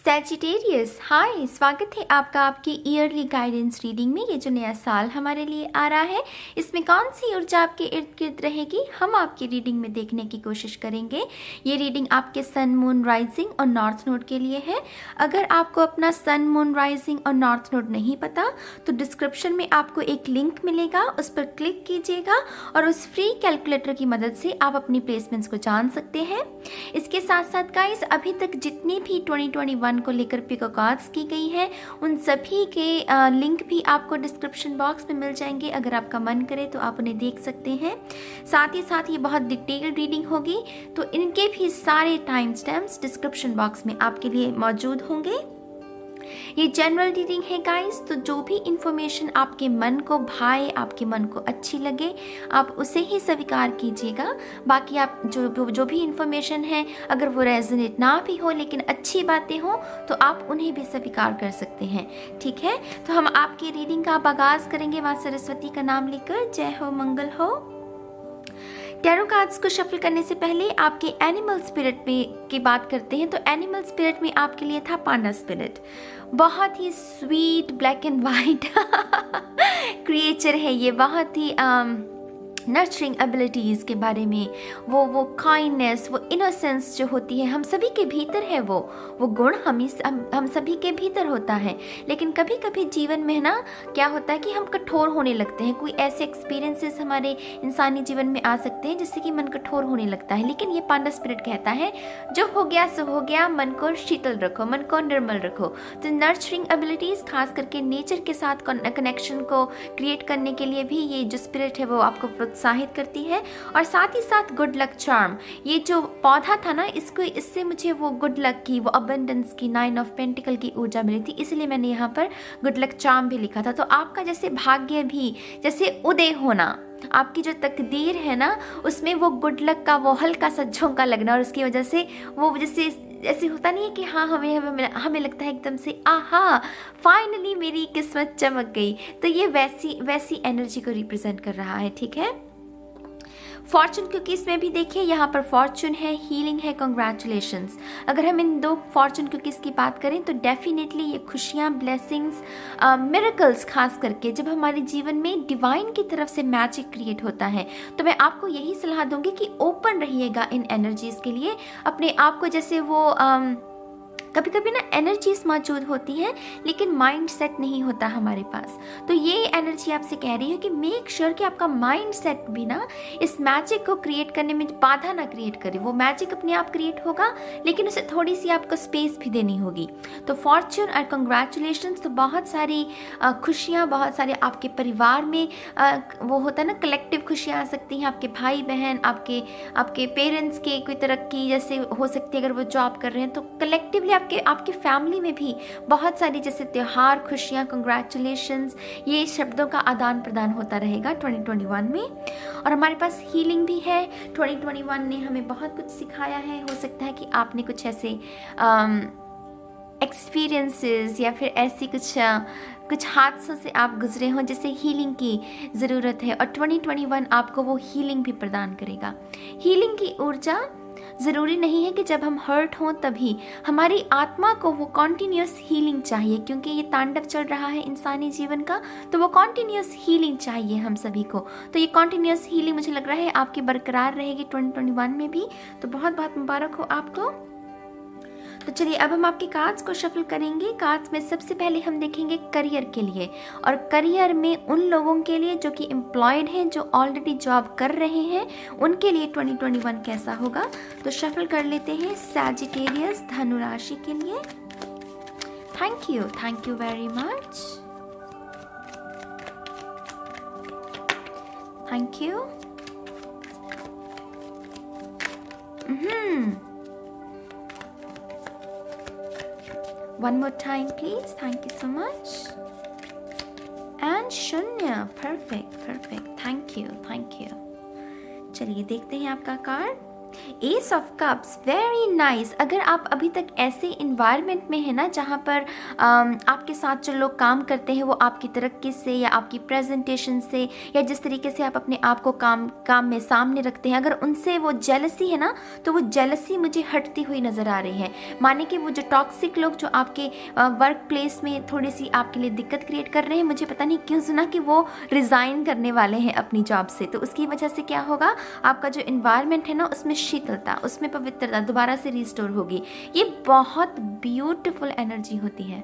Sagittarius, हाय, स्वागत है आपका आपकी ईयरली गाइडेंस रीडिंग में। ये जो नया साल हमारे लिए आ रहा है, इसमें कौन सी ऊर्जा आपके इर्द गिर्द रहेगी, हम आपकी रीडिंग में देखने की कोशिश करेंगे। ये रीडिंग आपके सन, मून, राइजिंग और नॉर्थ नोड के लिए है। अगर आपको अपना सन, मून, राइजिंग और नॉर्थ नोड नहीं पता तो डिस्क्रिप्शन में आपको एक लिंक मिलेगा, उस पर क्लिक कीजिएगा और उस फ्री कैलकुलेटर की मदद से आप अपनी प्लेसमेंट्स को जान सकते हैं। इसके साथ साथ गाइस, अभी तक जितनी भी 2021 को लेकर पिक कार्ड्स की गई है, उन सभी के लिंक भी आपको डिस्क्रिप्शन बॉक्स में मिल जाएंगे। अगर आपका मन करे तो आप उन्हें देख सकते हैं। साथ ही साथ ये बहुत डिटेल्ड रीडिंग होगी, तो इनके भी सारे टाइम स्टैम्प्स डिस्क्रिप्शन बॉक्स में आपके लिए मौजूद होंगे। ये जनरल रीडिंग है गाइस, तो जो भी इंफॉर्मेशन आपके मन को भाए, आपके मन को अच्छी लगे, आप उसे ही स्वीकार कीजिएगा। बाकी आप जो भी इंफॉर्मेशन है, अगर वो रेजोनेट ना भी हो लेकिन अच्छी बातें हो तो आप उन्हें भी स्वीकार कर सकते हैं। ठीक है, तो हम आपकी रीडिंग का आगाज करेंगे माँ सरस्वती का नाम लेकर। जय हो, मंगल हो। टैरो कार्ड्स को शफल करने से पहले आपके एनिमल स्पिरिट में की बात करते हैं। तो एनिमल स्पिरिट में आपके लिए था पांडा स्पिरिट। बहुत ही sweet black and white creature है ये, बहुत ही नर्चरिंग एबिलिटीज़ के बारे में, वो काइंडनेस, वो इनोसेंस जो होती है हम सभी के भीतर है, वो गुण हम सभी के भीतर होता है। लेकिन कभी कभी जीवन में ना क्या होता है कि हम कठोर होने लगते हैं। कोई ऐसे एक्सपीरियंसेस हमारे इंसानी जीवन में आ सकते हैं जिससे कि मन कठोर होने लगता है। लेकिन ये पांडा स्पिरिट कहता है जो हो गया सो हो गया, मन को शीतल रखो, मन को निर्मल रखो। तो नर्चरिंग एबिलिटीज़, खास करके नेचर के साथ कनेक्शन को क्रिएट करने के लिए भी ये जो स्पिरिट है वो आपको प्रोत्साहित करती है। और साथ ही साथ गुड लक चार्म, ये जो पौधा था ना, इससे मुझे वो गुड लक की, वो अबंडेंस की, 9 ऑफ पेंटिकल की ऊर्जा मिली थी, इसलिए मैंने यहाँ पर गुड लक चार्म भी लिखा था। तो आपका जैसे भाग्य भी, जैसे उदय होना, आपकी जो तकदीर है ना, उसमें वो गुड लक का वो हल्का सा झोंका लगना, और उसकी वजह से वो जैसे ऐसे होता नहीं है कि हाँ हमें लगता है एकदम से आहा फाइनली मेरी किस्मत चमक गई। तो ये वैसी एनर्जी को रिप्रेजेंट कर रहा है। ठीक है, फॉर्चून कुकीज़ में भी देखिए, यहाँ पर फॉर्चून है, हीलिंग है, कंग्रेचुलेशंस। अगर हम इन दो फॉर्चून कुकीज़ की बात करें तो डेफिनेटली ये खुशियाँ, ब्लेसिंग्स, मिरेकल्स, खास करके जब हमारे जीवन में डिवाइन की तरफ से मैजिक क्रिएट होता है, तो मैं आपको यही सलाह दूंगी कि ओपन रहिएगा इन एनर्जीज़ के लिए। अपने आप को जैसे वो कभी कभी ना एनर्जीज मौजूद होती हैं लेकिन माइंड सेट नहीं होता हमारे पास, तो ये एनर्जी आपसे कह रही है कि मेक श्योर कि आपका माइंड सेट भी ना इस मैजिक को क्रिएट करने में बाधा ना क्रिएट करे। वो मैजिक अपने आप क्रिएट होगा लेकिन उसे थोड़ी सी आपको स्पेस भी देनी होगी। तो फॉर्चून और कंग्रेचुलेशंस, तो बहुत सारी खुशियाँ, बहुत सारे आपके परिवार में वो होता है ना, कलेक्टिव खुशियाँ आ सकती हैं। आपके भाई बहन, आपके पेरेंट्स के कोई तरक्की जैसे हो सकती है, अगर वो जॉब कर रहे हैं तो कलेक्टिवली आपकी फैमिली में भी बहुत सारी जैसे त्योहार, खुशियाँ, कंग्रेचुलेशंस, ये शब्दों का आदान प्रदान होता रहेगा 2021 में। और हमारे पास हीलिंग भी है। 2021 ने हमें बहुत कुछ सिखाया है। हो सकता है कि आपने कुछ ऐसे एक्सपीरियंसेस या फिर ऐसी कुछ हादसों से आप गुजरे हों जिससे हीलिंग की ज़रूरत है, और 2021 आपको वो हीलिंग भी प्रदान करेगा। हीलिंग की ऊर्जा ज़रूरी नहीं है कि जब हम हर्ट हों तभी, हमारी आत्मा को वो कॉन्टीन्यूस हीलिंग चाहिए, क्योंकि ये तांडव चल रहा है इंसानी जीवन का, तो वो कॉन्टीन्यूस हीलिंग चाहिए हम सभी को। तो ये कॉन्टीन्यूस हीलिंग मुझे लग रहा है आपकी बरकरार रहेगी 2021 में भी। तो बहुत बहुत मुबारक हो आपको। तो चलिए अब हम आपके कार्ड्स को शफल करेंगे। कार्ड्स में सबसे पहले हम देखेंगे करियर के लिए, और करियर में उन लोगों के लिए जो कि एम्प्लॉयड हैं, जो ऑलरेडी जॉब कर रहे हैं, उनके लिए 2021 कैसा होगा। तो शफल कर लेते हैं सैजिटेरियस, धनु राशि के लिए। Thank you very much, thank you. One more time, please. Thank you so much. And शून्य, perfect. Thank you. चलिए देखते हैं आपका card. S of cups, very nice. अगर आप अभी तक ऐसे इन्वायरमेंट में है ना जहाँ पर आपके साथ जो लोग काम करते हैं वो आपकी तरक्की से या आपकी प्रेजेंटेशन से या जिस तरीके से आप अपने आप को काम में सामने रखते हैं, अगर उनसे वो जेलसी है ना, तो वो जेलसी मुझे हटती हुई नज़र आ रही है। माने कि वो जो टॉक्सिक लोग जो आपके वर्क प्लेस में थोड़ी सी आपके लिए दिक्कत क्रिएट कर रहे हैं, मुझे पता नहीं क्यों सुना कि वो रिज़ाइन करने वाले हैं अपनी जॉब से। तो उसकी वजह से क्या होगा, आपका जो इन्वायरमेंट है ना उसमें शीतलता, उसमें पवित्रता दोबारा से रिस्टोर होगी। ये बहुत ब्यूटीफुल एनर्जी होती है।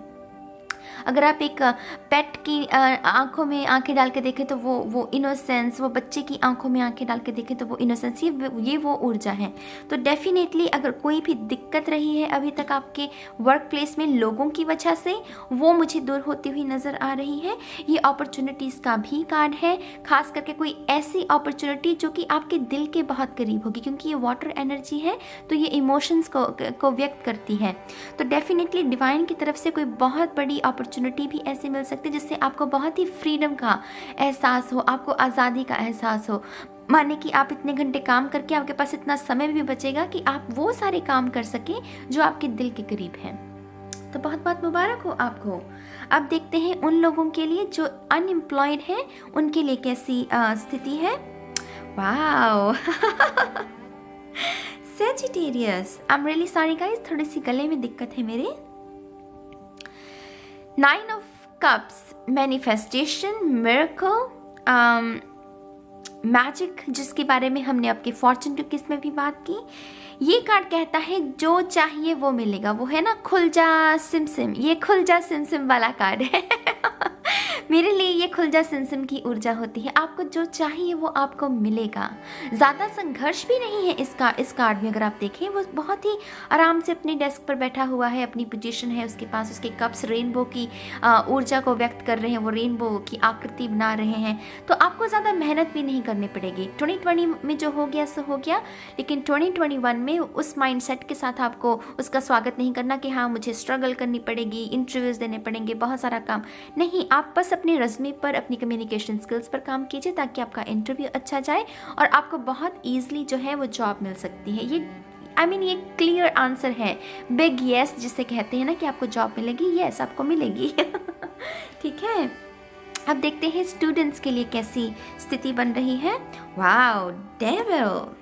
अगर आप एक पेट की आंखों में आंखें डाल के देखें तो वो इनोसेंस, वो बच्चे की आंखों में आंखें डाल के देखें तो वो इनोसेंस, ये वो ऊर्जा है। तो डेफिनेटली अगर कोई भी दिक्कत रही है अभी तक आपके वर्क प्लेस में लोगों की वजह से, वो मुझे दूर होती हुई नज़र आ रही है। ये अपॉर्चुनिटीज़ का भी कार्ड है, खास करके कोई ऐसी अपॉर्चुनिटी जो कि आपके दिल के बहुत करीब होगी, क्योंकि ये वाटर एनर्जी है तो ये इमोशंस को व्यक्त करती है। तो डेफिनेटली डिवाइन की तरफ से कोई बहुत बड़ी अपॉर्चुनिटी भी ऐसी मिल सकती है जिससे आपको बहुत ही फ्रीडम का एहसास हो, आपको आज़ादी का एहसास हो। माने कि आप इतने घंटे काम करके आपके पास इतना समय भी बचेगा कि आप वो सारे काम कर सकें जो आपके दिल के करीब हैं। तो बहुत बहुत मुबारक हो आपको। अब देखते हैं उन लोगों के लिए जो अनएम्प्लॉयड हैं, उनके लिए कैसी स्थिति है। Wow Sagittarius, I am really sorry guys, थोड़ी सी गले में दिक्कत है मेरे। 9 of cups, manifestation, miracle, magic, जिसके बारे में हमने आपके फॉर्चून कुकीज में भी बात की। ये कार्ड कहता है जो चाहिए वो मिलेगा। वो है ना खुल जा सिमसिम, ये खुल जा सिमसिम वाला कार्ड है मेरे लिए ये खुल जा सिमसिम की ऊर्जा होती है। आपको जो चाहिए वो आपको मिलेगा। ज़्यादा संघर्ष भी नहीं है इस कार्ड में। अगर आप देखें वो बहुत ही आराम से अपनी डेस्क पर बैठा हुआ है, अपनी पोजीशन है उसके पास, उसके कप्स रेनबो की ऊर्जा को व्यक्त कर रहे हैं, वो रेनबो की आकृति बना रहे हैं। तो आपको ज़्यादा मेहनत भी नहीं करनी पड़ेगी। 2020 में जो हो गया सो हो गया, लेकिन 2021 में उस माइंडसेट के साथ आपको उसका स्वागत नहीं करना कि हाँ मुझे स्ट्रगल करनी पड़ेगी, इंटरव्यूज़ देने पड़ेंगे, बहुत सारा काम नहीं। आप बस अपने रज़्मे पर, अपनी कम्युनिकेशन स्किल्स पर काम कीजिए ताकि आपका इंटरव्यू अच्छा जाए और आपको बहुत ईजिली जो है वो जॉब मिल सकती है। ये ये क्लियर आंसर है, बिग येस जिसे कहते हैं ना कि आपको जॉब मिलेगी, येस आपको मिलेगी ठीक है। अब देखते हैं स्टूडेंट्स के लिए कैसी स्थिति बन रही है। Wow, devil,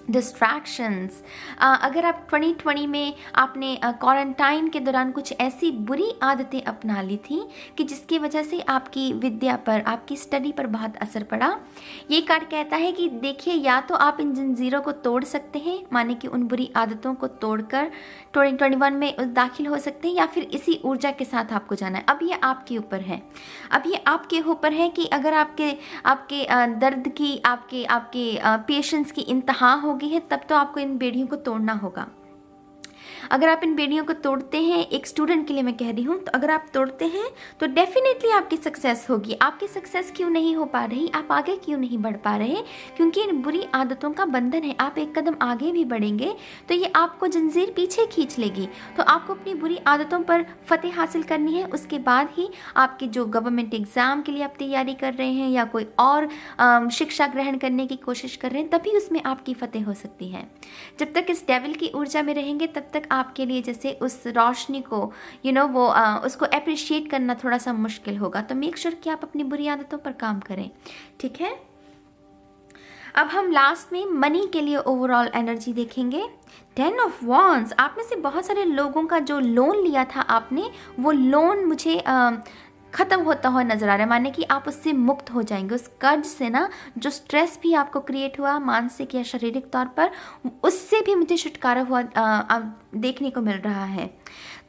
distractions. अगर आप 2020 में आपने क्वारंटाइन के दौरान कुछ ऐसी बुरी आदतें अपना ली थी कि जिसकी वजह से आपकी विद्या पर, आपकी स्टडी पर बहुत असर पड़ा, ये कार्ड कहता है कि देखिए या तो आप इन जंजीरों को तोड़ सकते हैं, माने कि उन बुरी आदतों को तोड़कर 2021 में दाखिल हो सकते हैं, या फिर इसी ऊर्जा के साथ आपको जाना है। अब ये आपके ऊपर है। अब ये आपके ऊपर है कि अगर आपके दर्द की, आपके पेशेंस की इंतहा हो गई है, तब तो आपको इन बेड़ियों को तोड़ना होगा। अगर आप इन बेड़ियों को तोड़ते हैं, एक स्टूडेंट के लिए मैं कह रही हूँ, तो अगर आप तोड़ते हैं तो डेफिनेटली आपकी सक्सेस होगी। आपकी सक्सेस क्यों नहीं हो पा रही, आप आगे क्यों नहीं बढ़ पा रहे, क्योंकि इन बुरी आदतों का बंधन है। आप एक कदम आगे भी बढ़ेंगे तो ये आपको जंजीर पीछे खींच लेगी। तो आपको अपनी बुरी आदतों पर फतेह हासिल करनी है, उसके बाद ही आपके जो गवर्नमेंट एग्ज़ाम के लिए आप तैयारी कर रहे हैं या कोई और शिक्षा ग्रहण करने की कोशिश कर रहे हैं, तभी उसमें आपकी फतेह हो सकती है। जब तक इस डेविल की ऊर्जा में रहेंगे तब तक आपके लिए जैसे उस रोशनी को वो उसको अप्रिशिएट करना थोड़ा सा मुश्किल होगा। तो मेक श्योर कि आप अपनी बुरी आदतों पर काम करें, ठीक है। अब हम लास्ट में मनी के लिए ओवरऑल एनर्जी देखेंगे। 10 ऑफ वॉन्ड्स, आप में से बहुत सारे लोगों का जो लोन लिया था आपने, वो लोन मुझे ख़त्म होता हुआ नज़र आ रहा है, माने कि आप उससे मुक्त हो जाएंगे। उस कर्ज से ना जो स्ट्रेस भी आपको क्रिएट हुआ मानसिक या शारीरिक तौर पर, उससे भी मुझे छुटकारा हुआ देखने को मिल रहा है।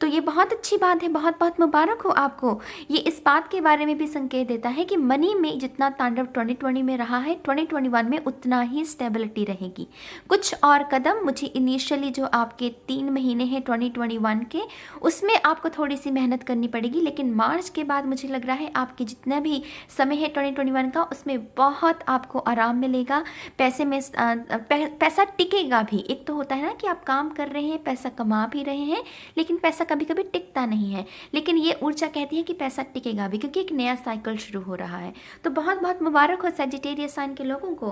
तो ये बहुत अच्छी बात है, बहुत बहुत मुबारक हो आपको। ये इस बात के बारे में भी संकेत देता है कि मनी में जितना तांडव 2020 में रहा है, 2021 में उतना ही स्टेबिलिटी रहेगी। कुछ और कदम मुझे इनिशियली जो आपके 3 महीने हैं 2021 के, उसमें आपको थोड़ी सी मेहनत करनी पड़ेगी, लेकिन मार्च के बाद मुझे लग रहा है आपके जितना भी समय है 2021 का, उसमें बहुत आपको आराम मिलेगा। पैसे में पैसा टिकेगा भी। एक तो होता है ना कि आप काम कर रहे हैं, पैसा कमा भी रहे हैं, लेकिन पैसा कभी कभी टिकता नहीं है, लेकिन ये ऊर्जा कहती है कि पैसा टिकेगा भी, क्योंकि एक नया साइकिल शुरू हो रहा है। तो बहुत बहुत मुबारक हो सैजिटेरियस साइन के लोगों को।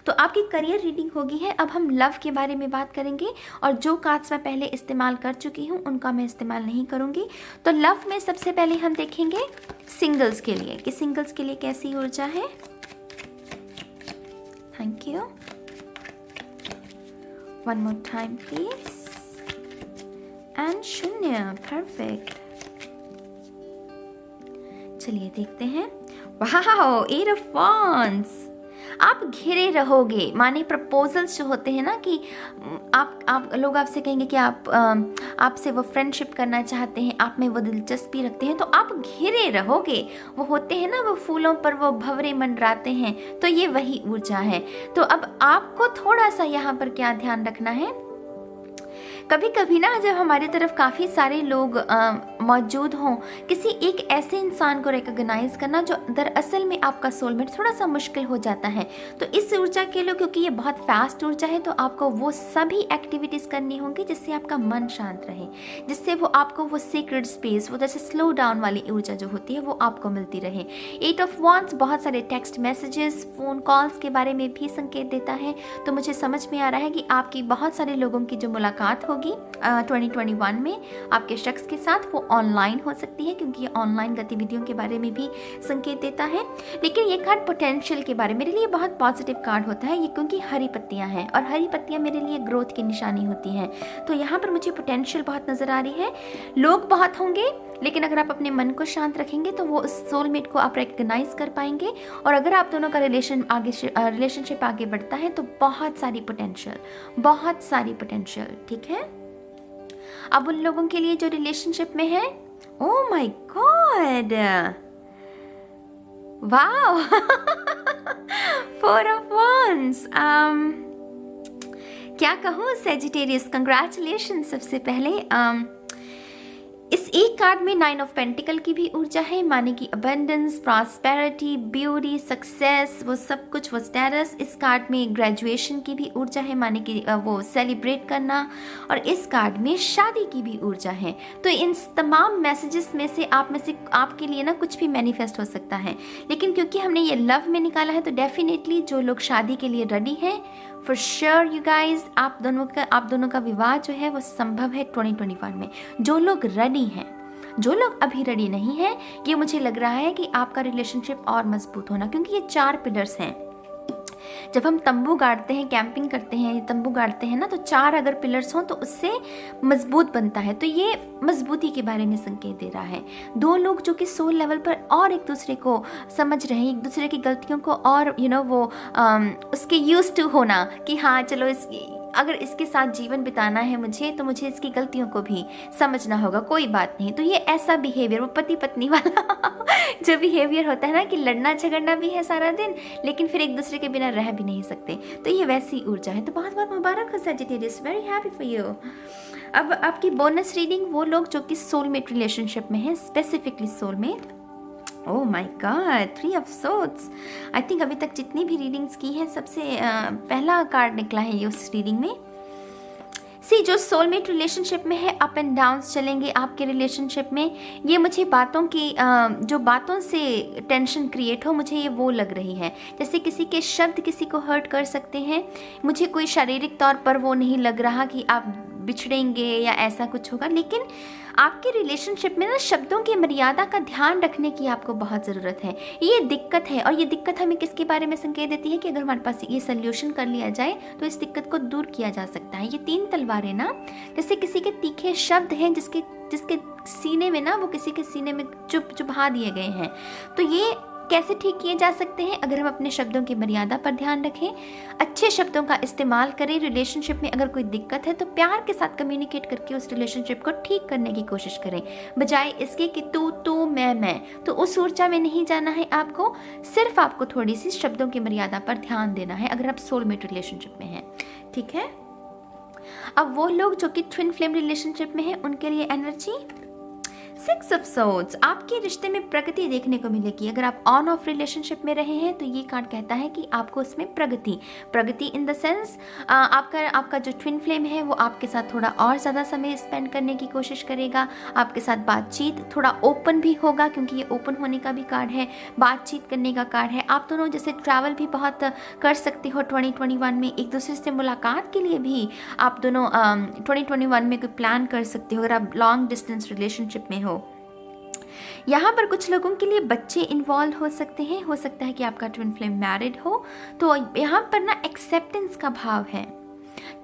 तो आपकी करियर रीडिंग होगी है। अब हम लव के बारे में बात करेंगे, और जो कार्ड्स मैं पहले इस्तेमाल कर चुकी हूँ उनका मैं इस्तेमाल नहीं करूँगी। तो लव में सबसे पहले हम देखेंगे सिंगल्स के लिए कि सिंगल्स के लिए कैसी ऊर्जा है। Thank you. One more time please. And शून्य, परफेक्ट। चलिए देखते हैं। वाह, 8 ऑफ वांड्स। आप घिरे रहोगे, माने प्रपोजल्स जो होते हैं ना कि आप लोग आपसे कहेंगे कि आपसे वो फ्रेंडशिप करना चाहते हैं, आप में वो दिलचस्पी रखते हैं, तो आप घिरे रहोगे। वो होते हैं ना, वो फूलों पर वो भंवरे मंडराते हैं, तो ये वही ऊर्जा है। तो अब आपको थोड़ा सा यहाँ पर क्या ध्यान रखना है, कभी कभी ना जब हमारी तरफ काफ़ी सारे लोग मौजूद हों, किसी एक ऐसे इंसान को रिकॉग्नाइज करना जो दरअसल में आपका सोलमेट, थोड़ा सा मुश्किल हो जाता है। तो इस ऊर्जा के लिए, क्योंकि ये बहुत फास्ट ऊर्जा है, तो आपको वो सभी एक्टिविटीज़ करनी होंगी जिससे आपका मन शांत रहे, जिससे वो आपको वो सीक्रेट स्पेस, वो जैसे स्लो डाउन वाली ऊर्जा जो होती है वो आपको मिलती रहे। 8 ऑफ वांड्स बहुत सारे टेक्स्ट मैसेजेस, फ़ोन कॉल्स के बारे में भी संकेत देता है। तो मुझे समझ में आ रहा है कि आपकी बहुत सारे लोगों की जो मुलाकात होगी 2021 में आपके शख्स के साथ, वो ऑनलाइन हो सकती है, क्योंकि ये ऑनलाइन गतिविधियों के बारे में भी संकेत देता है। लेकिन ये कार्ड पोटेंशियल के बारे में, मेरे लिए बहुत पॉजिटिव कार्ड होता है ये, क्योंकि हरी पत्तियां हैं और हरी पत्तियां मेरे लिए ग्रोथ की निशानी होती हैं। तो यहाँ पर मुझे पोटेंशियल बहुत नज़र आ रही है। लोग बहुत होंगे, लेकिन अगर आप अपने मन को शांत रखेंगे तो वो उस सोलमेट को आप रिकग्नाइज कर पाएंगे। और अगर आप दोनों का रिलेशनशिप आगे बढ़ता है तो बहुत सारी पोटेंशियल, ठीक है। अब उन लोगों के लिए जो रिलेशनशिप में है, oh my God, wow, 4 of wands. क्या कहूँ सेजिटेरियस, कंग्रेचुलेशन सबसे पहले। इस एक कार्ड में 9 ऑफ पेंटिकल की भी ऊर्जा है, माने कि अबंडेंस, प्रॉस्पेरिटी, ब्यूटी, सक्सेस, वो सब कुछ, वो स्टेटस। इस कार्ड में ग्रेजुएशन की भी ऊर्जा है, माने कि वो सेलिब्रेट करना। और इस कार्ड में शादी की भी ऊर्जा है। तो इन तमाम मैसेजेस में से आपके लिए ना कुछ भी मैनिफेस्ट हो सकता है। लेकिन क्योंकि हमने ये लव में निकाला है, तो डेफिनेटली जो लोग शादी के लिए रेडी हैं, फॉर श्योर यू गाइज, आप दोनों का विवाह जो है वो संभव है 2021 में। जो लोग रेडी हैं, जो लोग अभी रेडी नहीं हैं, ये मुझे लग रहा है कि आपका रिलेशनशिप और मजबूत होना, क्योंकि ये 4 पिलर्स हैं। जब हम तंबू गाड़ते हैं, कैंपिंग करते हैं, तंबू गाड़ते हैं ना, तो 4 अगर पिलर्स हों तो उससे मजबूत बनता है। तो ये मजबूती के बारे में संकेत दे रहा है। 2 लोग जो कि सोल लेवल पर और एक दूसरे को समझ रहे हैं, एक दूसरे की गलतियों को और वो उसके यूज्ड टू होना कि हाँ चलो अगर इसके साथ जीवन बिताना है मुझे, तो मुझे इसकी गलतियों को भी समझना होगा, कोई बात नहीं। तो ये ऐसा बिहेवियर, वो पति पत्नी वाला जो बिहेवियर होता है ना कि लड़ना झगड़ना भी है सारा दिन, लेकिन फिर एक दूसरे के बिना रह भी नहीं सकते, तो ये वैसी ऊर्जा है। तो बहुत बहुत मुबारक हो Sagittarius, very happy for you. अब आपकी बोनस रीडिंग, वो लोग जो कि सोलमेट रिलेशनशिप में है, specifically soulmate. Oh my God, 3 of swords. I think अभी तक जितनी भी रीडिंग्स की हैं, सबसे पहला कार्ड निकला है ये उस रीडिंग में। जो सोलमेट रिलेशनशिप में है, अप एंड डाउन्स चलेंगे आपके रिलेशनशिप में। ये मुझे बातों की जो बातों से टेंशन क्रिएट हो, मुझे ये वो लग रही है, जैसे किसी के शब्द किसी को हर्ट कर सकते हैं। मुझे कोई शारीरिक तौर पर वो नहीं लग रहा कि आप बिछड़ेंगे या ऐसा कुछ होगा, लेकिन आपके रिलेशनशिप में ना शब्दों की मर्यादा का ध्यान रखने की आपको बहुत ज़रूरत है। ये दिक्कत है, और ये दिक्कत हमें किसके बारे में संकेत देती है कि अगर हमारे पास ये सोल्यूशन कर लिया जाए तो इस दिक्कत को दूर किया जा सकता है। ये 3 तलवारें ना, जैसे किसी के तीखे शब्द हैं जिसके सीने में ना, वो किसी के सीने में चुभा दिए गए हैं। तो ये कैसे ठीक किए जा सकते हैं? अगर हम अपने शब्दों की मर्यादा पर ध्यान रखें, अच्छे शब्दों का इस्तेमाल करें। रिलेशनशिप में अगर कोई दिक्कत है तो प्यार के साथ कम्युनिकेट करके उस रिलेशनशिप को ठीक करने की कोशिश करें, बजाय इसके कि तू मैं। तो उस ऊर्जा में नहीं जाना है आपको, सिर्फ आपको थोड़ी सी शब्दों की मर्यादा पर ध्यान देना है अगर आप सोलमेट रिलेशनशिप में हैं, ठीक है। अब वो लोग जो कि ट्विन फ्लेम रिलेशनशिप में हैं, उनके लिए एनर्जी सिक्स ऑफ सोर्ड्स, आपके रिश्ते में प्रगति देखने को मिलेगी। अगर आप ऑन ऑफ रिलेशनशिप में रहे हैं तो ये कार्ड कहता है कि आपको उसमें प्रगति इन द सेंस आपका जो ट्विन फ्लेम है वो आपके साथ थोड़ा और ज़्यादा समय स्पेंड करने की कोशिश करेगा, आपके साथ बातचीत थोड़ा ओपन भी होगा, क्योंकि ये ओपन होने का भी कार्ड है, बातचीत करने का कार्ड है। आप दोनों जैसे ट्रैवल भी बहुत कर सकते हो 2021 में, एक दूसरे से मुलाकात के लिए भी आप दोनों 2021 में कोई प्लान कर सकते हो अगर आप लॉन्ग डिस्टेंस रिलेशनशिप में हो। यहाँ पर कुछ लोगों के लिए बच्चे इन्वॉल्व हो सकते हैं, हो सकता है कि आपका ट्विन फ्लेम मैरिड हो। तो यहाँ पर ना एक्सेप्टेंस का भाव है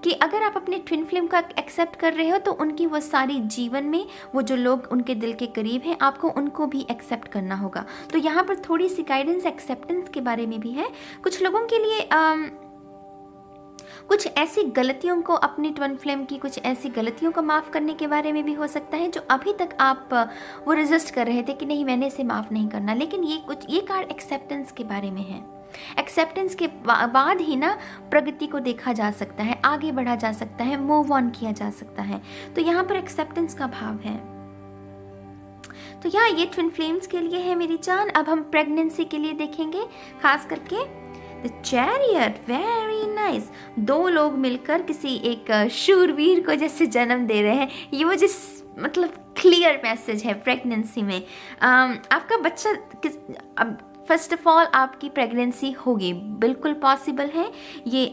कि अगर आप अपने ट्विन फ्लेम का एक्सेप्ट कर रहे हो तो उनकी वो सारी जीवन में वो जो लोग उनके दिल के करीब हैं आपको उनको भी एक्सेप्ट करना होगा। तो यहाँ पर थोड़ी सी गाइडेंस एक्सेप्टेंस के बारे में भी है। कुछ लोगों के लिए कुछ ऐसी गलतियों को, अपनी ट्विन फ्लेम की कुछ ऐसी गलतियों को माफ़ करने के बारे में भी हो सकता है जो अभी तक आप वो रेजिस्ट कर रहे थे कि नहीं मैंने इसे माफ़ नहीं करना, लेकिन ये कार्ड एक्सेप्टेंस के बारे में है। एक्सेप्टेंस के बाद ही ना प्रगति को देखा जा सकता है, आगे बढ़ा जा सकता है, मूव ऑन किया जा सकता है। तो यहाँ पर एक्सेप्टेंस का भाव है। तो यहाँ ये ट्विन फ्लेम्स के लिए है मेरी जान। अब हम प्रेगनेंसी के लिए देखेंगे, खास करके द चैरियट, वेरी नाइस। दो लोग मिलकर किसी एक शूरवीर को जैसे जन्म दे रहे हैं, ये मुझे मतलब क्लियर मैसेज है प्रेगनेंसी में। आपका बच्चा फर्स्ट ऑफ ऑल आपकी प्रेगनेंसी होगी, बिल्कुल पॉसिबल है। ये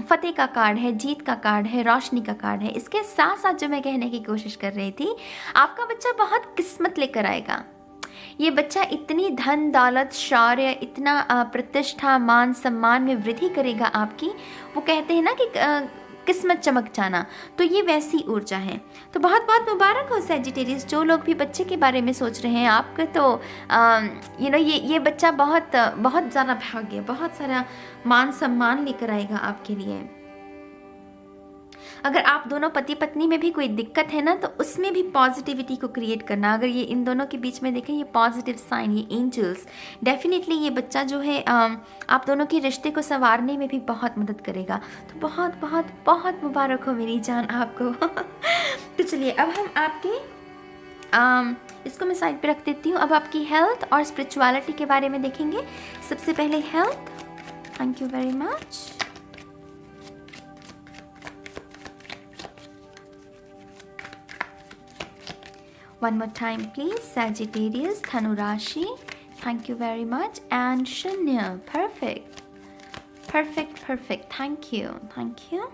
फतेह का कार्ड है, जीत का कार्ड है, रोशनी का कार्ड है। इसके साथ साथ जो मैं कहने की कोशिश कर रही थी, आपका बच्चा बहुत किस्मत लेकर आएगा। ये बच्चा इतनी धन दौलत शौर्य, इतना प्रतिष्ठा मान सम्मान में वृद्धि करेगा आपकी। वो कहते हैं ना कि किस्मत चमक जाना, तो ये वैसी ऊर्जा है। तो बहुत बहुत मुबारक हो सैजिटेरियस, जो लोग भी बच्चे के बारे में सोच रहे हैं। आपका तो ये बच्चा बहुत बहुत ज़्यादा भाग्य, बहुत सारा मान सम्मान लेकर आएगा आपके लिए। अगर आप दोनों पति पत्नी में भी कोई दिक्कत है ना, तो उसमें भी पॉजिटिविटी को क्रिएट करना। अगर ये इन दोनों के बीच में देखें, ये पॉजिटिव साइन, ये एंजल्स, डेफिनेटली ये बच्चा जो है आप दोनों के रिश्ते को संवारने में भी बहुत मदद करेगा। तो बहुत बहुत बहुत मुबारक हो मेरी जान आपको। तो चलिए अब हम आपके इसको मैं साइड पे रख देती हूँ। अब आपकी हेल्थ और स्पिरिचुअलिटी के बारे में देखेंगे। सबसे पहले health. Thank you very much. One more time please, Sagittarius, Dhanu Rashi, thank you very much, and Shunya, perfect, thank you।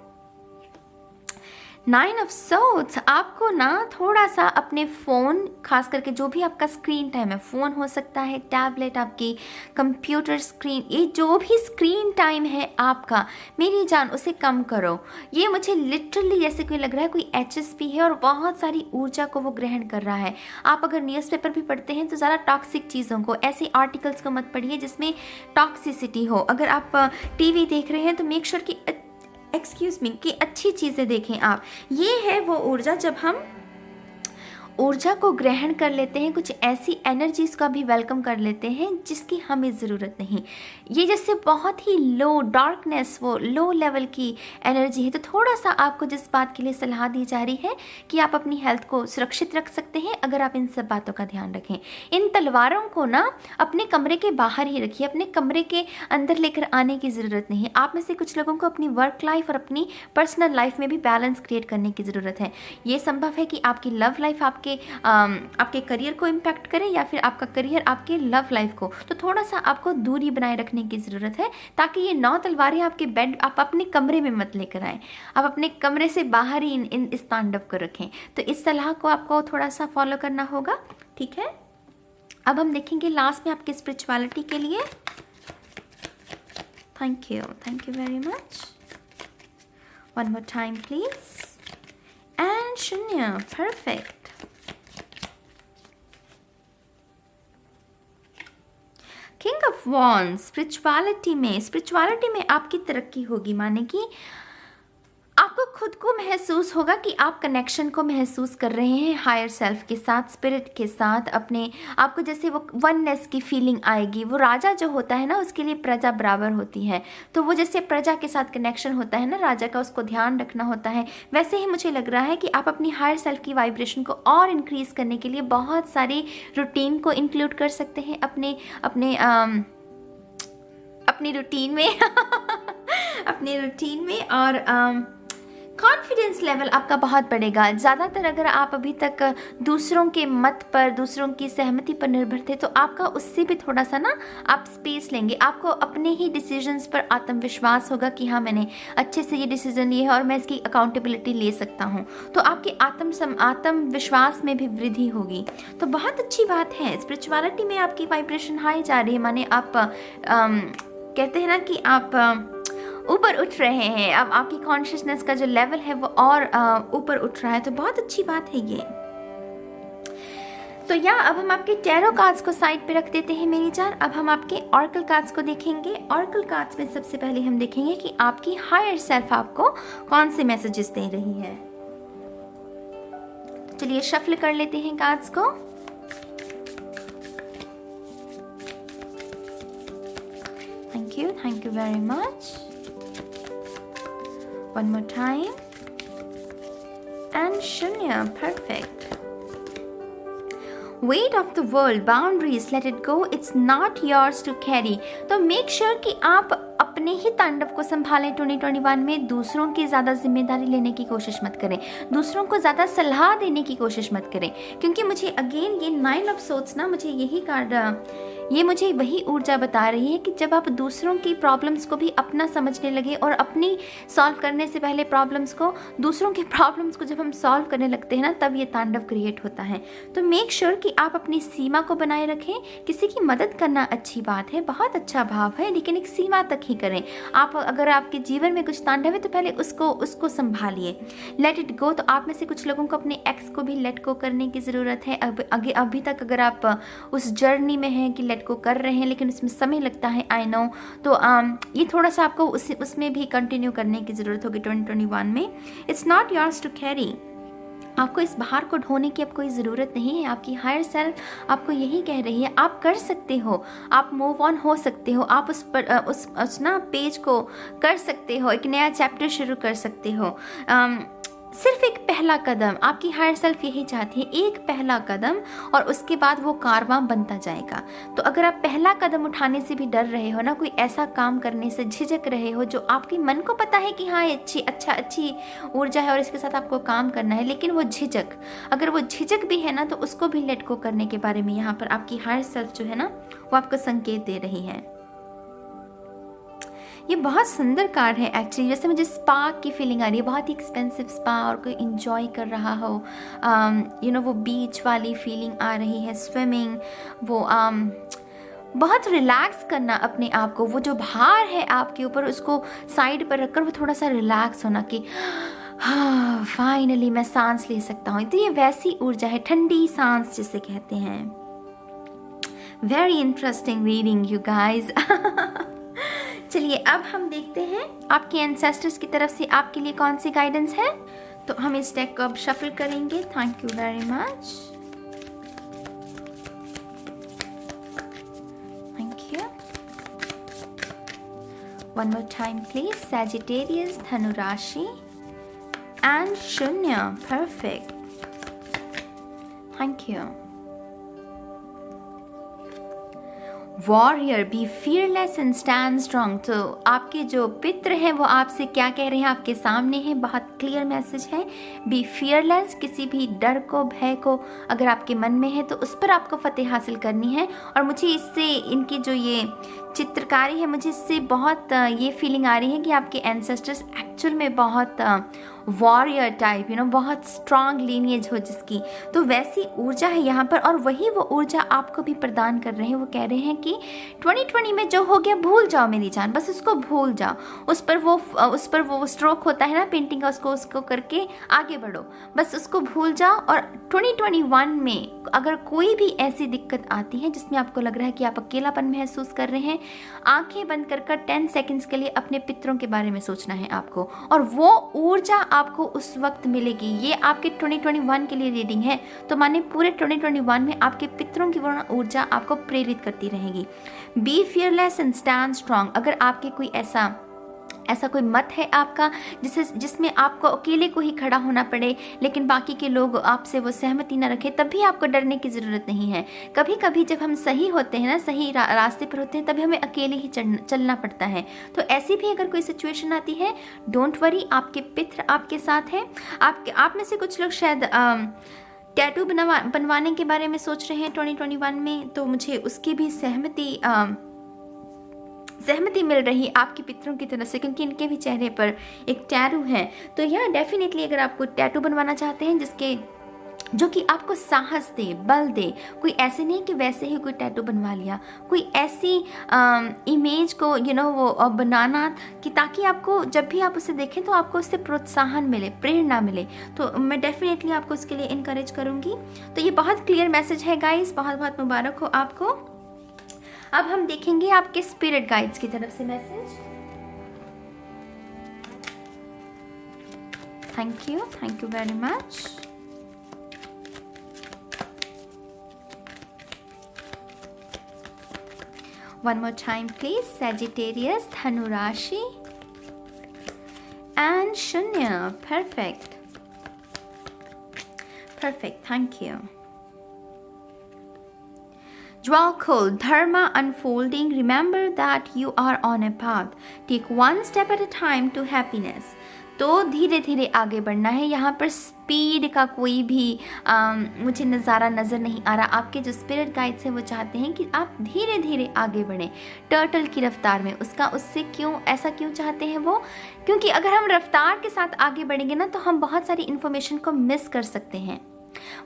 9 of swords, आपको ना थोड़ा सा अपने फ़ोन, खास करके जो भी आपका स्क्रीन टाइम है, फ़ोन हो सकता है, टैबलेट, आपकी कंप्यूटर स्क्रीन, ये जो भी स्क्रीन टाइम है आपका, मेरी जान उसे कम करो। ये मुझे लिटरली जैसे कोई लग रहा है कोई HSP है और बहुत सारी ऊर्जा को वो ग्रहण कर रहा है। आप अगर न्यूज़पेपर भी पढ़ते हैं तो ज़्यादा टॉक्सिक चीज़ों को, ऐसे आर्टिकल्स को मत पढ़िए जिसमें टॉक्सिसिटी हो। अगर आप TV देख रहे हैं तो मेक श्योर कि अच्छी चीज़ें देखें आप। ये है वो ऊर्जा जब हम ऊर्जा को ग्रहण कर लेते हैं, कुछ ऐसी एनर्जीज का भी वेलकम कर लेते हैं जिसकी हमें ज़रूरत नहीं। ये जैसे बहुत ही लो डार्कनेस, वो लो लेवल की एनर्जी है। तो थोड़ा सा आपको जिस बात के लिए सलाह दी जा रही है कि आप अपनी हेल्थ को सुरक्षित रख सकते हैं अगर आप इन सब बातों का ध्यान रखें। इन तलवारों को ना अपने कमरे के बाहर ही रखिए, अपने कमरे के अंदर लेकर आने की ज़रूरत नहीं है। आप में से कुछ लोगों को अपनी वर्क लाइफ और अपनी पर्सनल लाइफ में भी बैलेंस क्रिएट करने की ज़रूरत है। ये संभव है कि आपकी लव लाइफ आपके करियर को इम्पैक्ट करे या फिर आपका करियर आपके लव लाइफ को। तो थोड़ा सा आपको दूरी बनाए रखने की ज़रूरत है ताकि ये 9 तलवारें आपके बेड, आप अपने कमरे में मत लेकर आए, आप अपने कमरे से बाहर ही इस तांडव को रखें। तो इस सलाह को आपको थोड़ा सा फॉलो करना होगा, ठीक है। अब हम देखेंगे लास्ट में आपकी स्पिरिचुअलिटी के लिए। Thank you very much. One more time please, and शून्य, perfect. King of wands, spirituality में आपकी तरक्की होगी, माने कि आपको खुद को महसूस होगा कि आप कनेक्शन को महसूस कर रहे हैं हायर सेल्फ के साथ, स्पिरिट के साथ, अपने आपको जैसे वो वननेस की फीलिंग आएगी। वो राजा जो होता है ना, उसके लिए प्रजा बराबर होती है, तो वो जैसे प्रजा के साथ कनेक्शन होता है ना राजा का, उसको ध्यान रखना होता है, वैसे ही मुझे लग रहा है कि आप अपनी हायर सेल्फ की वाइब्रेशन को और इंक्रीज़ करने के लिए बहुत सारे रूटीन को इंक्लूड कर सकते हैं अपने अपने अपनी रूटीन में अपने रूटीन में। और कॉन्फिडेंस लेवल आपका बहुत बढ़ेगा। ज़्यादातर अगर आप अभी तक दूसरों के मत पर, दूसरों की सहमति पर निर्भर थे, तो आपका उससे भी थोड़ा सा ना आप स्पेस लेंगे। आपको अपने ही डिसीजंस पर आत्मविश्वास होगा कि हाँ, मैंने अच्छे से ये डिसीजन लिए है और मैं इसकी अकाउंटेबिलिटी ले सकता हूँ। तो आपके आत्मविश्वास में भी वृद्धि होगी। तो बहुत अच्छी बात है। स्पिरिचुअलिटी में आपकी वाइब्रेशन हाई जा रही है, माने आप कहते हैं ना कि आप ऊपर उठ रहे हैं। अब आपकी कॉन्शियसनेस का जो लेवल है वो और ऊपर उठ रहा है, तो बहुत अच्छी बात है ये। तो अब हम आपके टैरो कार्ड्स को साइड पे रख देते हैं मेरी जान। अब हम आपके ऑरेकल कार्ड्स को देखेंगे। ऑरेकल कार्ड्स में सबसे पहले हम देखेंगे कि आपकी हायर सेल्फ आपको कौन से मैसेजेस दे रही है। तो चलिए शफल कर लेते हैं कार्ड्स को। Thank you very much. One more time. And Shunya, perfect. Weight of the world, boundaries, let it go. It's not yours to carry. तो make sure कि आप अपने ही तांडव को संभालें 2021 में। दूसरों की ज़्यादा जिम्मेदारी लेने की कोशिश मत करें, दूसरों को ज़्यादा सलाह देने की कोशिश मत करें, क्योंकि मुझे अगेन ये 9 ऑफ सोर्ड्स ना, मुझे यही कार्ड, ये मुझे वही ऊर्जा बता रही है कि जब आप दूसरों की प्रॉब्लम्स को भी अपना समझने लगे और अपनी सॉल्व करने से पहले प्रॉब्लम्स को, दूसरों की प्रॉब्लम्स को जब हम सॉल्व करने लगते हैं ना, तब ये तांडव क्रिएट होता है। तो मेक श्योर कि आप अपनी सीमा को बनाए रखें। किसी की मदद करना अच्छी बात है, बहुत अच्छा भाव है, लेकिन एक सीमा तक ही करें। आप अगर आपके जीवन में कुछ तांडव है तो पहले उसको संभालिए, लेट इट गो। तो आप में से कुछ लोगों को अपने एक्स को भी लेट गो करने की ज़रूरत है। अभी तक अगर आप उस जर्नी में हैं कि लेट गो कर रहे हैं, लेकिन उसमें समय लगता है, आई नो, तो ये थोड़ा सा आपको उसमें भी कंटिन्यू करने की ज़रूरत होगी 2021 में। It's not yours to carry. आपको इस भार को ढोने की अब कोई ज़रूरत नहीं है। आपकी हायर सेल्फ आपको यही कह रही है, आप कर सकते हो, आप मूव ऑन हो सकते हो, आप उस ना पेज को कर सकते हो, एक नया चैप्टर शुरू कर सकते हो। सिर्फ एक पहला कदम, आपकी हायर सेल्फ यही चाहती है, एक पहला कदम, और उसके बाद वो कारवां बनता जाएगा। तो अगर आप पहला कदम उठाने से भी डर रहे हो ना, कोई ऐसा काम करने से झिझक रहे हो जो आपके मन को पता है कि हाँ ये अच्छी ऊर्जा है और इसके साथ आपको काम करना है, लेकिन वो झिझक, अगर वो झिझक भी है ना, तो उसको भी लेट गो करने के बारे में यहाँ पर आपकी हायर सेल्फ जो है ना, वो आपको संकेत दे रही है। ये बहुत सुंदर कार्ड है एक्चुअली। जैसे मुझे स्पा की फीलिंग आ रही है, बहुत ही एक्सपेंसिव स्पा, और कोई इंजॉय कर रहा हो, वो बीच वाली फीलिंग आ रही है, स्विमिंग, वो बहुत रिलैक्स करना अपने आप को। वो जो भार है आपके ऊपर, उसको साइड पर रखकर वो थोड़ा सा रिलैक्स होना कि हाँ फाइनली मैं सांस ले सकता हूँ। तो ये वैसी ऊर्जा है, ठंडी सांस जिसे कहते हैं। Very interesting reading you guys. चलिए अब हम देखते हैं आपके एंसेस्टर्स की तरफ से आपके लिए कौन सी गाइडेंस है। तो हम इस डेक को अब शफल करेंगे। Thank you very much. Thank you. One more time please. Sagittarius, धनु राशि एंड शून्य, perfect. Thank you. Warrior, be fearless and stand strong. तो आपके जो पित्र हैं वो आपसे क्या कह रहे हैं, आपके सामने है, बहुत क्लियर मैसेज है। बी फियरलेस, किसी भी डर को, भय को अगर आपके मन में है तो उस पर आपको फतेह हासिल करनी है। और मुझे इससे, इनकी जो ये चित्रकारी है, मुझे इससे बहुत ये फीलिंग आ रही है कि आपके एंसेस्टर्स एक्चुअल में बहुत वॉरियर टाइप, बहुत स्ट्रांग लीनिएज हो जिसकी, तो वैसी ऊर्जा है यहाँ पर। और वही वो ऊर्जा आपको भी प्रदान कर रहे हैं। वो कह रहे हैं कि 2020 में जो हो गया भूल जाओ मेरी जान, बस उसको भूल जाओ। उस पर वो स्ट्रोक होता है ना पेंटिंग का, उसको करके आगे बढ़ो, बस उसको भूल जाओ। और 2021 में अगर कोई भी ऐसी दिक्कत आती है जिसमें आपको लग रहा है कि आप अकेलापन महसूस कर रहे हैं, आंखें बंद कर कर 10 सेकंड्स के लिए अपने पितरों के बारे में सोचना है आपको, और वो ऊर्जा आपको उस वक्त मिलेगी। ये आपके 2021 के लिए रीडिंग है, तो माने पूरे 2021 में आपके पितरों की वो ऊर्जा आपको प्रेरित करती रहेगी। Be fearless and stand strong. अगर आपके कोई ऐसा कोई मत है आपका जिसमें आपको अकेले को ही खड़ा होना पड़े, लेकिन बाकी के लोग आपसे वो सहमति ना रखें, तब भी आपको डरने की ज़रूरत नहीं है। कभी कभी जब हम सही होते हैं ना, सही रास्ते पर होते हैं, तभी हमें अकेले ही चलना पड़ता है। तो ऐसी भी अगर कोई सिचुएशन आती है, डोंट वरी, आपके पितर आपके साथ हैं। आप में से कुछ लोग शायद टैटू बनवाने के बारे में सोच रहे हैं 2021 में, तो मुझे उसकी भी सहमति मिल रही आपके पितरों की तरफ से, क्योंकि इनके भी चेहरे पर एक टैटू है। तो यहाँ डेफिनेटली अगर आपको टैटू बनवाना चाहते हैं जो कि आपको साहस दे, बल दे, कोई ऐसे नहीं कि वैसे ही कोई टैटू बनवा लिया, कोई ऐसी इमेज को वो बनाना कि ताकि आपको जब भी आप उसे देखें तो आपको उससे प्रोत्साहन मिले, प्रेरणा मिले। तो मैं डेफिनेटली आपको उसके लिए इनकरेज करूँगी। तो ये बहुत क्लियर मैसेज है गाइस, बहुत बहुत मुबारक हो आपको। अब हम देखेंगे आपके स्पिरिट गाइड्स की तरफ से message. Thank you very much. One more time please. Sagittarius, धनु राशि एंड शून्य। Perfect, thank you. Dwell cold, dharma unfolding. Remember that you are on a path. Take one step at a time to happiness. तो धीरे धीरे आगे बढ़ना है। यहाँ पर स्पीड का कोई भी मुझे नज़ारा नज़र नहीं आ रहा। आपके जो स्पिरिट गाइड्स हैं वो चाहते हैं कि आप धीरे धीरे आगे बढ़ें, टर्टल की रफ्तार में। उससे ऐसा क्यों चाहते हैं वो? क्योंकि अगर हम रफ्तार के साथ आगे बढ़ेंगे ना, तो हम बहुत सारी इन्फॉर्मेशन को मिस कर सकते हैं,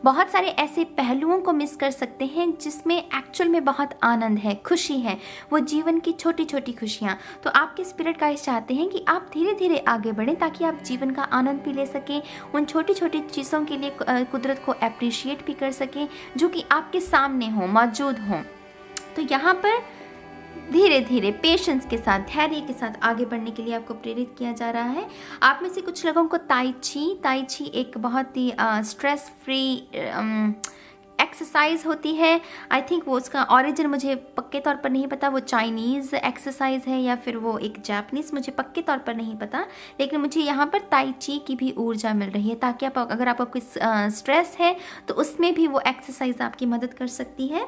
बहुत सारे ऐसे पहलुओं को मिस कर सकते हैं जिसमें एक्चुअल में बहुत आनंद है, खुशी है, वो जीवन की छोटी छोटी खुशियाँ। तो आपके स्पिरिट गाइड्स चाहते हैं कि आप धीरे धीरे आगे बढ़ें ताकि आप जीवन का आनंद भी ले सकें, उन छोटी छोटी चीज़ों के लिए कुदरत को अप्रिशिएट भी कर सकें जो कि आपके सामने हो, मौजूद हों। तो यहाँ पर धीरे धीरे पेशेंस के साथ, धैर्य के साथ आगे बढ़ने के लिए आपको प्रेरित किया जा रहा है। आप में से कुछ लोगों को ताई ची एक बहुत ही स्ट्रेस फ्री एक्सरसाइज होती है। आई थिंक वो उसका ओरिजिन मुझे पक्के तौर पर नहीं पता, वो चाइनीज़ एक्सरसाइज है या फिर वो एक जापानीज़, मुझे पक्के तौर पर नहीं पता, लेकिन मुझे यहाँ पर ताई ची की भी ऊर्जा मिल रही है ताकि अगर आपको कोई स्ट्रेस है तो उसमें भी वो एक्सरसाइज आपकी मदद कर सकती है।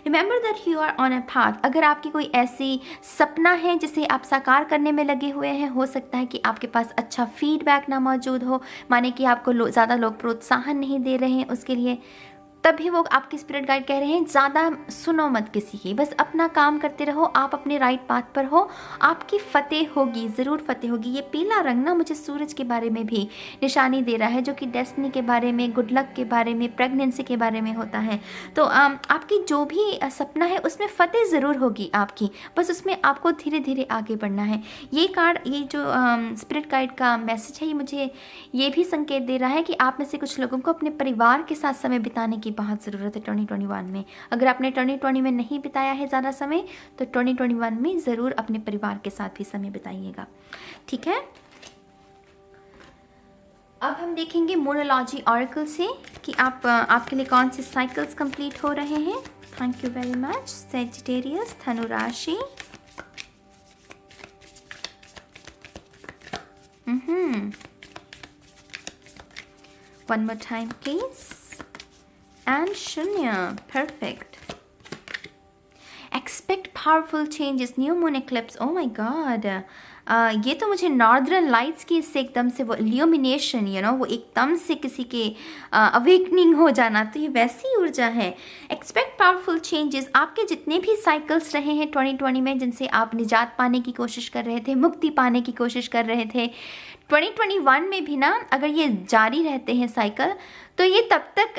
Remember that you are on a path. अगर आपकी कोई ऐसी सपना है जिसे आप साकार करने में लगे हुए हैं, हो सकता है कि आपके पास अच्छा फीडबैक ना मौजूद हो, माने कि आपको ज़्यादा लोग प्रोत्साहन नहीं दे रहे हैं उसके लिए, तभी वो आपकी स्पिरिट गाइड कह रहे हैं ज़्यादा सुनो मत किसी की, बस अपना काम करते रहो, आप अपने राइट पाथ पर हो, आपकी फतेह होगी, ज़रूर फतेह होगी। ये पीला रंग ना मुझे सूरज के बारे में भी निशानी दे रहा है, जो कि डेस्टिनी के बारे में, गुड लक के बारे में, प्रेगनेंसी के बारे में होता है। तो आपकी जो भी सपना है उसमें फतेह ज़रूर होगी आपकी, बस उसमें आपको धीरे धीरे आगे बढ़ना है। ये कार्ड, ये जो स्पिरिट गाइड का मैसेज है, ये मुझे ये भी संकेत दे रहा है कि आप में से कुछ लोगों को अपने परिवार के साथ समय बिताने की बहुत ज़रूरत है 2021 में। अगर आपने 2020 में नहीं बिताया है ज़्यादा समय, तो 2021 में ज़रूर अपने परिवार के साथ भी समय बिताइएगा, ठीक है। अब हम देखेंगे मोनोलॉजी ऑरेकल से कि आपके लिए कौन से साइकिल्स कंप्लीट हो रहे हैं। Thank you very much. Sagittarius, धनु राशि, one more time please, and शून्य। Perfect. Expect powerful changes, new moon eclipse. Oh my god, ये तो मुझे नॉर्दर्न लाइट्स की इससे एकदम से वो इल्यूमिनेशन, वो एकदम से किसी के अवेकनिंग हो जाना, तो ये वैसी ऊर्जा है। Expect powerful changes. आपके जितने भी साइकिल्स रहे हैं 2020 में, जिनसे आप निजात पाने की कोशिश कर रहे थे, मुक्ति पाने की कोशिश कर रहे थे, 2021 में भी ना अगर ये जारी रहते हैं साइकिल, तो ये तब तक,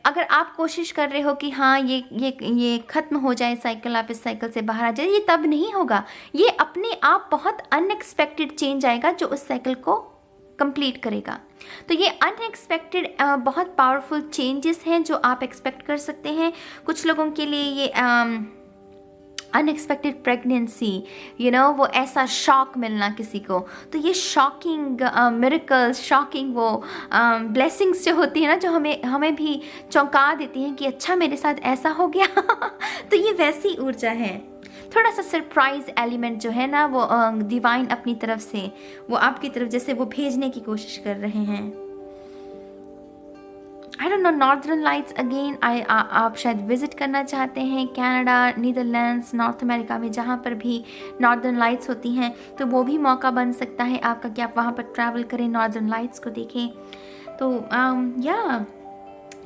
अगर आप कोशिश कर रहे हो कि हाँ ये ख़त्म हो जाए साइकिल, आप इस साइकिल से बाहर आ जाए, ये तब नहीं होगा। ये अपने आप बहुत अनएक्सपेक्टेड चेंज आएगा जो उस साइकिल को कंप्लीट करेगा। तो ये अनएक्सपेक्टेड बहुत पावरफुल चेंजेस हैं जो आप एक्सपेक्ट कर सकते हैं। कुछ लोगों के लिए ये अनएक्सपेक्टेड प्रेगनेंसी, वो ऐसा शॉक मिलना किसी को, तो ये शॉकिंग मिरेकल्स, शॉकिंग वो ब्लेसिंग्स जो होती है ना, जो हमें हमें भी चौंका देती हैं कि अच्छा मेरे साथ ऐसा हो गया तो ये वैसी ऊर्जा है। थोड़ा सा सरप्राइज एलिमेंट जो है ना, वो डिवाइन अपनी तरफ से वो आपकी तरफ जैसे वो भेजने की कोशिश कर रहे हैं। I don't know, northern lights again आप शायद विजिट करना चाहते हैं कनाडा, नीदरलैंड्स, नॉर्थ अमेरिका में जहाँ पर भी नॉर्दर्न लाइट्स होती हैं, तो वो भी मौका बन सकता है आपका कि आप वहाँ पर ट्रैवल करें, नॉर्दर्न लाइट्स को देखें। तो या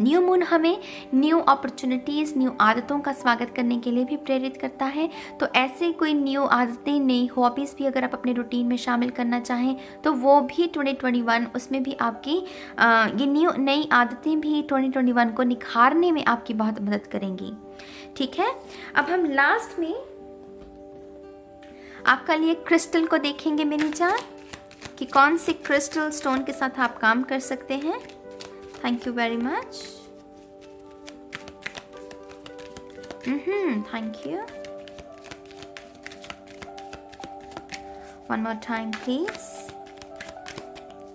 न्यू मून हमें न्यू अपॉर्चुनिटीज़, न्यू आदतों का स्वागत करने के लिए भी प्रेरित करता है। तो ऐसे कोई न्यू आदतें, नई हॉबीज़ भी अगर आप अपने रूटीन में शामिल करना चाहें तो वो भी 2021 उसमें भी आपकी ये नई आदतें भी 2021 को निखारने में आपकी बहुत मदद करेंगी। ठीक है, अब हम लास्ट में आपका लिए क्रिस्टल को देखेंगे मेरी जान, कि कौन से क्रिस्टल स्टोन के साथ आप काम कर सकते हैं। Thank you very much. Thank you. One more time, please.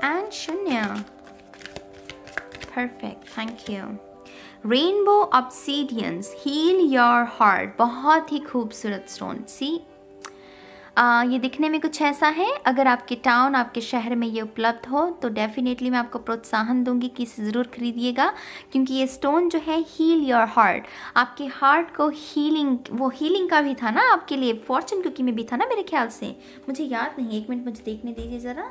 And Shunya. Perfect. Thank you. Rainbow obsidians heal your heart. बहुत ही खूबसूरत स्टोन। See? ये दिखने में कुछ ऐसा है। अगर आपके टाउन, आपके शहर में ये उपलब्ध हो तो डेफिनेटली मैं आपको प्रोत्साहन दूंगी कि इसे ज़रूर खरीदिएगा, क्योंकि ये स्टोन जो है हील योर हार्ट, आपके हार्ट को वो हीलिंग का भी था ना आपके लिए, फॉर्चून कुकी में भी था ना मेरे ख्याल से, मुझे याद नहीं, एक मिनट मुझे देखने दीजिए ज़रा।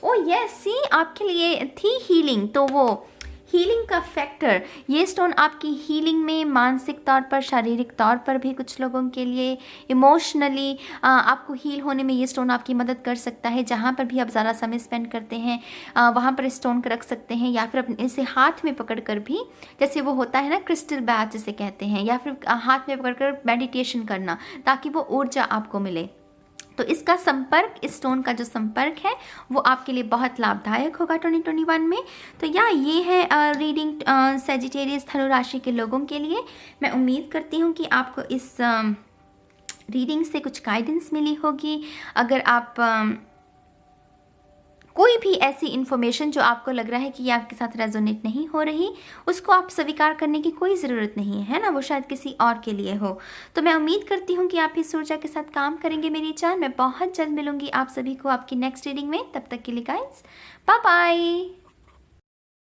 ओ यस, सी आपके लिए थी हीलिंग, तो वो हीलिंग का फैक्टर, ये स्टोन आपकी हीलिंग में मानसिक तौर पर, शारीरिक तौर पर भी कुछ लोगों के लिए, इमोशनली आपको हील होने में ये स्टोन आपकी मदद कर सकता है। जहाँ पर भी आप ज़्यादा समय स्पेंड करते हैं वहाँ पर स्टोन को रख सकते हैं, या फिर अपने इसे हाथ में पकड़ कर भी, जैसे वो होता है ना क्रिस्टल बैथ जिसे कहते हैं, या फिर हाथ में पकड़ कर मेडिटेशन करना ताकि वो ऊर्जा आपको मिले। तो इसका संपर्क, इस स्टोन का जो संपर्क है वो आपके लिए बहुत लाभदायक होगा 2021 में। तो ये है रीडिंग सैजिटेरियस धनु राशि के लोगों के लिए। मैं उम्मीद करती हूँ कि आपको इस रीडिंग से कुछ गाइडेंस मिली होगी। अगर आप कोई भी ऐसी इन्फॉर्मेशन जो आपको लग रहा है कि ये आपके साथ रेजोनेट नहीं हो रही, उसको आप स्वीकार करने की कोई ज़रूरत नहीं है ना, वो शायद किसी और के लिए हो। तो मैं उम्मीद करती हूँ कि आप इस ऊर्जा के साथ काम करेंगे मेरी जान। मैं बहुत जल्द मिलूंगी आप सभी को आपकी नेक्स्ट रीडिंग में। तब तक के लिए गाइस, बाय बाय।